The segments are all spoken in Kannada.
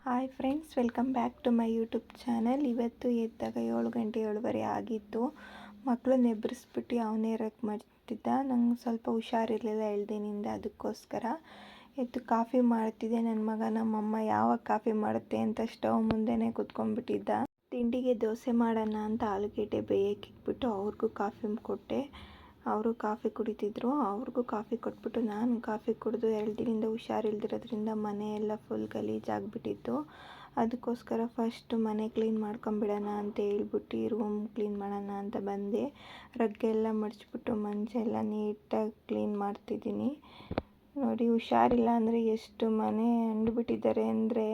Hi friends, welcome back to my YouTube channel. ಇವತ್ತು ಎದ್ದಾಗ 7 ಗಂಟೆ 7:15 ಆಗಿತ್ತು. ಮಕ್ಕಳನ್ನ ಎಬ್ಬರಿಸ್ಬಿಟ್ಟು ಅವನೇ ರಕ್ ಮಾಡ್ತಿದ್ದ. ನಂಗೆ ಸ್ವಲ್ಪ ಹುಷಾರಿರಲಿಲ್ಲ ಎಳ್ದಿನಿಂದ, ಅದಕ್ಕೋಸ್ಕರ ಎದ್ದು ಕಾಫಿ ಮಾಡ್ತಿದ್ದೆ. ನನ್ನ ಮಗ ನಮ್ಮಮ್ಮ ಯಾವಾಗ ಕಾಫಿ ಮಾಡುತ್ತೆ ಅಂತ ಸ್ಟವ್ ಮುಂದೆನೇ ಕೂತ್ಕೊಂಡ್ಬಿಟ್ಟಿದ್ದ. ತಿಂಡಿಗೆ ದೋಸೆ ಮಾಡೋಣ ಅಂತ ಆಲೂಗೆಡ್ಡೆ ಬೇಯಕ್ಕಿಟ್ಬಿಟ್ಟು ಅವ್ರಿಗೂ ಕಾಫಿ ಕೊಟ್ಟೆ. ಅವರು ಕಾಫಿ ಕುಡಿತಿದ್ರು. ಅವ್ರಿಗೂ ಕಾಫಿ ಕೊಟ್ಬಿಟ್ಟು ನಾನು ಕಾಫಿ ಕುಡಿದು 2 ದಿನದಿಂದ ಹುಷಾರಿಲ್ದಿರೋದ್ರಿಂದ ಮನೆಯೆಲ್ಲ ಫುಲ್ ಗಲೀಜಾಗಿಬಿಟ್ಟಿತ್ತು. ಅದಕ್ಕೋಸ್ಕರ ಫಸ್ಟ್ ಮನೆ ಕ್ಲೀನ್ ಮಾಡ್ಕೊಂಬಿಡೋಣ ಅಂತ ಹೇಳ್ಬಿಟ್ಟು ರೂಮ್ ಕ್ಲೀನ್ ಮಾಡೋಣ ಅಂತ ಬಂದೆ. ರಗ್ಗೆಲ್ಲ ಮಡಚ್ಬಿಟ್ಟು ಮಂಚ ಎಲ್ಲ ನೀಟಾಗಿ ಕ್ಲೀನ್ ಮಾಡ್ತಿದ್ದೀನಿ. ನೋಡಿ, ಹುಷಾರಿಲ್ಲ ಅಂದರೆ ಎಷ್ಟು ಮನೆ ಅಂಡುಬಿಟ್ಟಿದ್ದಾರೆ ಅಂದರೆ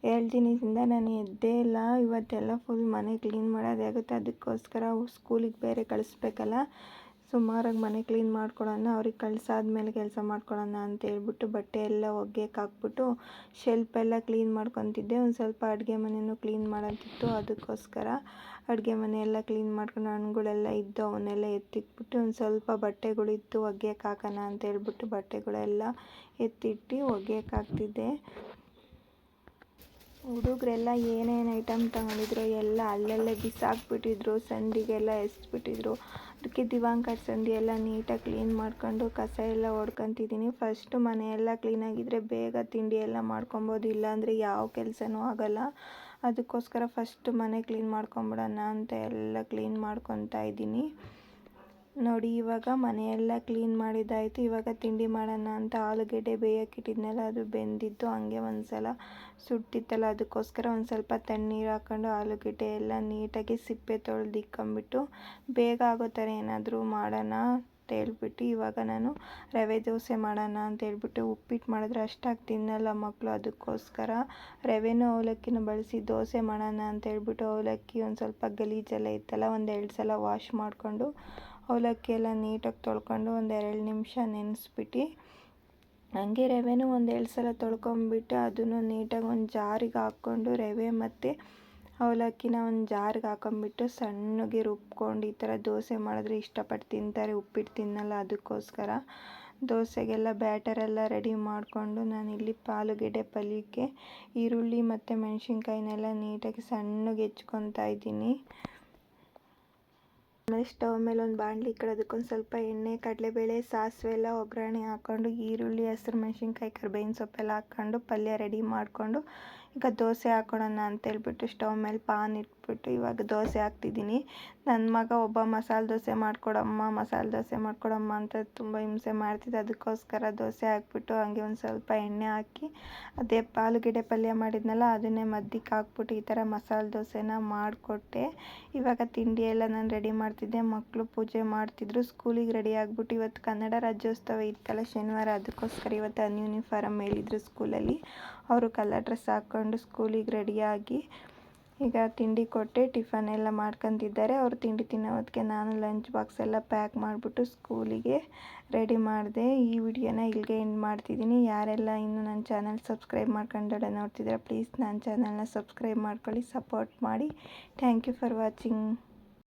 2 ದಿನದಿಂದ ನಾನು ಎದ್ದೇ ಇಲ್ಲ. ಇವತ್ತೆಲ್ಲ ಫುಲ್ ಮನೆ ಕ್ಲೀನ್ ಮಾಡೋದೇ ಆಗುತ್ತೆ. ಅದಕ್ಕೋಸ್ಕರ ಸ್ಕೂಲಿಗೆ ಬೇರೆ ಕಳಿಸ್ಬೇಕಲ್ಲ, ಸುಮಾರಾಗಿ ಮನೆ ಕ್ಲೀನ್ ಮಾಡ್ಕೊಳ್ಳೋಣ, ಅವ್ರಿಗೆ ಕಳ್ಸಾದ್ಮೇಲೆ ಕೆಲಸ ಮಾಡ್ಕೊಳ್ಳೋಣ ಅಂತ ಹೇಳ್ಬಿಟ್ಟು ಬಟ್ಟೆ ಎಲ್ಲ ಒಗ್ಯಕ್ಕೆ ಹಾಕ್ಬಿಟ್ಟು ಶೆಲ್ಫೆಲ್ಲ ಕ್ಲೀನ್ ಮಾಡ್ಕೊತಿದ್ದೆ. ಒಂದು ಸ್ವಲ್ಪ ಅಡುಗೆ ಮನೆಯೂ ಕ್ಲೀನ್ ಮಾಡೋದಿತ್ತು. ಅದಕ್ಕೋಸ್ಕರ ಅಡುಗೆ ಮನೆ ಎಲ್ಲ ಕ್ಲೀನ್ ಮಾಡ್ಕೊಂಡು ಹಣ್ಣುಗಳೆಲ್ಲ ಇದ್ದು ಅವನ್ನೆಲ್ಲ ಎತ್ತಿಟ್ಬಿಟ್ಟು ಒಂದು ಸ್ವಲ್ಪ ಬಟ್ಟೆಗಳಿತ್ತು ಒಗ್ಯಕ್ಕೆ ಹಾಕೋಣ ಅಂತ ಹೇಳ್ಬಿಟ್ಟು ಬಟ್ಟೆಗಳೆಲ್ಲ ಎತ್ತಿಟ್ಟು ಒಗ್ಯಕ್ಕೆ ಹಾಕ್ತಿದ್ದೆ. ಹುಡುಗರೆಲ್ಲ ಏನೇನು ಐಟಮ್ ತಗೊಂಡಿದ್ರು ಎಲ್ಲ ಅಲ್ಲಲ್ಲೇ ಬಿಸಾಕ್ಬಿಟ್ಟಿದ್ರು, ಸಂದಿಗೆಲ್ಲ ಎಸ್ಬಿಟ್ಟಿದ್ರು. ಅದಕ್ಕೆ ದಿವಾಂಕರ್ ಸಂದಿ ಎಲ್ಲ ನೀಟಾಗಿ ಕ್ಲೀನ್ ಮಾಡ್ಕೊಂಡು ಕಸ ಎಲ್ಲ ಹೊಡ್ಕೊತಿದ್ದೀನಿ. ಫಸ್ಟು ಮನೆಯೆಲ್ಲ ಕ್ಲೀನಾಗಿದ್ದರೆ ಬೇಗ ತಿಂಡಿ ಎಲ್ಲ ಮಾಡ್ಕೊಬೋದು, ಇಲ್ಲಾಂದರೆ ಯಾವ ಕೆಲಸನೂ ಆಗೋಲ್ಲ. ಅದಕ್ಕೋಸ್ಕರ ಫಸ್ಟು ಮನೆ ಕ್ಲೀನ್ ಮಾಡ್ಕೊಂಬಿಡೋಣ ಅಂತ ಎಲ್ಲ ಕ್ಲೀನ್ ಮಾಡ್ಕೊತಾ ಇದ್ದೀನಿ. ನೋಡಿ, ಇವಾಗ ಮನೆಯೆಲ್ಲ ಕ್ಲೀನ್ ಮಾಡಿದ್ದಾಯಿತು. ಇವಾಗ ತಿಂಡಿ ಮಾಡೋಣ ಅಂತ ಆಲೂಗೆಡ್ಡೆ ಬೇಯಕ್ಕಿಟ್ಟಿದ್ನಲ್ಲ, ಅದು ಬೆಂದಿತ್ತು. ಹಂಗೆ ಒಂದು ಸಲ ಸುಟ್ಟಿತ್ತಲ್ಲ, ಅದಕ್ಕೋಸ್ಕರ ಒಂದು ಸ್ವಲ್ಪ ತಣ್ಣೀರು ಹಾಕ್ಕೊಂಡು ಆಲೂಗೆಡ್ಡೆ ಎಲ್ಲ ನೀಟಾಗಿ ಸಿಪ್ಪೆ ತೊಳೆದಿಕ್ಕೊಂಬಿಟ್ಟು ಬೇಗ ಆಗೋ ಥರ ಏನಾದರೂ ಮಾಡೋಣ ಅಂತ ಹೇಳ್ಬಿಟ್ಟು ಇವಾಗ ನಾನು ರವೆ ದೋಸೆ ಮಾಡೋಣ ಅಂತ ಹೇಳ್ಬಿಟ್ಟು, ಉಪ್ಪಿಟ್ಟು ಮಾಡಿದ್ರೆ ಅಷ್ಟಾಗಿ ತಿನ್ನಲ್ಲ ಮಕ್ಕಳು. ಅದಕ್ಕೋಸ್ಕರ ರವೆನೂ ಅವಲಕ್ಕಿನೂ ಬಳಸಿ ದೋಸೆ ಮಾಡೋಣ ಅಂತ ಹೇಳ್ಬಿಟ್ಟು ಅವಲಕ್ಕಿ ಒಂದು ಸ್ವಲ್ಪ ಗಲೀಜೆಲ್ಲ ಇತ್ತಲ್ಲ, 1-2 ಸಲ ವಾಶ್ ಮಾಡಿಕೊಂಡು ಅವಲಕ್ಕಿ ಎಲ್ಲ ನೀಟಾಗಿ ತೊಳ್ಕೊಂಡು 1-2 ನಿಮಿಷ ನೆನೆಸ್ಬಿಟ್ಟು, ಹಂಗೆ ರವೆನೂ 1-2 ಸಲ ತೊಳ್ಕೊಂಬಿಟ್ಟು ಅದನ್ನು ನೀಟಾಗಿ ಒಂದು ಜಾರಿಗೆ ಹಾಕ್ಕೊಂಡು ರವೆ ಮತ್ತು ಅವಲಕ್ಕಿನ ಒಂದು ಜಾರಿಗೆ ಹಾಕೊಂಬಿಟ್ಟು ಸಣ್ಣಗೆ ರುಬ್ಕೊಂಡು ಈ ಥರ ದೋಸೆ ಮಾಡಿದ್ರೆ ಇಷ್ಟಪಟ್ಟು ತಿಂತಾರೆ. ಉಪ್ಪಿಟ್ಟು ತಿನ್ನಲ್ಲ. ಅದಕ್ಕೋಸ್ಕರ ದೋಸೆಗೆಲ್ಲ ಬ್ಯಾಟರೆಲ್ಲ ರೆಡಿ ಮಾಡಿಕೊಂಡು ನಾನಿಲ್ಲಿ ಆಲೂಗೆಡ್ಡೆ ಪಲ್ಯಕ್ಕೆ ಈರುಳ್ಳಿ ಮತ್ತು ಮೆಣಸಿನ್ಕಾಯಿನೆಲ್ಲ ನೀಟಾಗಿ ಸಣ್ಣಗೆ ಹೆಚ್ಕೊತಾ ಇದ್ದೀನಿ. ಆಮೇಲೆ ಸ್ಟವ್ ಮೇಲೆ ಒಂದು ಬಾಣಲಿ ಇಕ್ಕಿ ಅದಕ್ಕೊಂದು ಸ್ವಲ್ಪ ಎಣ್ಣೆ, ಕಡಲೆಬೇಳೆ, ಸಾಸಿವೆ ಎಲ್ಲ ಒಗ್ಗರಣೆ ಹಾಕ್ಕೊಂಡು ಈರುಳ್ಳಿ, ಹಸಿರು ಮೆಣಸಿನ್ಕಾಯಿ, ಕರಿಬೇವಿನ ಸೊಪ್ಪೆಲ್ಲ ಹಾಕ್ಕೊಂಡು ಪಲ್ಯ ರೆಡಿ ಮಾಡಿಕೊಂಡು ಈಗ ದೋಸೆ ಹಾಕ್ಕೊಳ್ಳೋಣ ಅಂತೇಳ್ಬಿಟ್ಟು ಸ್ಟವ್ ಮೇಲೆ ಪಾನ್ ಇಟ್ಬಿಟ್ಟು ಇವಾಗ ದೋಸೆ ಹಾಕ್ತಿದ್ದೀನಿ. ನನ್ನ ಮಗ ಒಬ್ಬ ಮಸಾಲೆ ದೋಸೆ ಮಾಡಿಕೊಡಮ್ಮ ಅಂತ ತುಂಬ ಹಿಂಸೆ ಮಾಡ್ತಿದ್ದೆ. ಅದಕ್ಕೋಸ್ಕರ ದೋಸೆ ಹಾಕ್ಬಿಟ್ಟು ಹಂಗೆ ಒಂದು ಸ್ವಲ್ಪ ಎಣ್ಣೆ ಹಾಕಿ ಅದೇ ಆಲೂಗೆಡ್ಡೆ ಪಲ್ಯ ಮಾಡಿದ್ನಲ್ಲ ಅದನ್ನೇ ಮಧ್ಯಕ್ಕೆ ಹಾಕ್ಬಿಟ್ಟು ಈ ಥರ ಮಸಾಲೆ ದೋಸೆನ ಮಾಡಿಕೊಟ್ಟೆ. ಇವಾಗ ತಿಂಡಿ ಎಲ್ಲ ನಾನು ರೆಡಿ ಮಾಡ್ತಿದ್ದೆ. ಮಕ್ಕಳು ಪೂಜೆ ಮಾಡ್ತಿದ್ರು. ಸ್ಕೂಲಿಗೆ ರೆಡಿ ಆಗಿಬಿಟ್ಟು ಇವತ್ತು ಕನ್ನಡ ರಾಜ್ಯೋತ್ಸವ ಇತ್ತಲ್ಲ ಶನಿವಾರ, ಅದಕ್ಕೋಸ್ಕರ ಇವತ್ತು ಯೂನಿಫಾರಮ್ ಹೇಳಿದ್ರು ಸ್ಕೂಲಲ್ಲಿ. ಅವರು ಕಲರ್ ಡ್ರೆಸ್ ಹಾಕ್ಕೊಂಡು ಸ್ಕೂಲಿಗೆ ರೆಡಿಯಾಗಿ ಈಗ ತಿಂಡಿ ಕೊಟ್ಟೆ. ಟಿಫನ್ ಎಲ್ಲ ಮಾಡ್ಕೊತಿದ್ದಾರೆ. ಅವರು ತಿಂಡಿ ತಿನ್ನೋ ಹೊತ್ತಿಗೆ ನಾನು ಲಂಚ್ ಬಾಕ್ಸ್ ಎಲ್ಲ ಪ್ಯಾಕ್ ಮಾಡಿಬಿಟ್ಟು ಸ್ಕೂಲಿಗೆ ರೆಡಿ ಮಾಡಿದೆ. ಈ ವಿಡಿಯೋನ ಇಲ್ಲಿಗೆ ಎಂಡ್ ಮಾಡ್ತಿದ್ದೀನಿ. ಯಾರೆಲ್ಲ ಇನ್ನೂ ನನ್ನ ಚಾನಲ್ ಸಬ್ಸ್ಕ್ರೈಬ್ ಮಾಡ್ಕೊಂಡು ನೋಡ್ತಿದ್ದಾರೆ, ಪ್ಲೀಸ್ ನನ್ನ ಚಾನಲ್ನ ಸಬ್ಸ್ಕ್ರೈಬ್ ಮಾಡ್ಕೊಳ್ಳಿ, ಸಪೋರ್ಟ್ ಮಾಡಿ. Thank you for watching.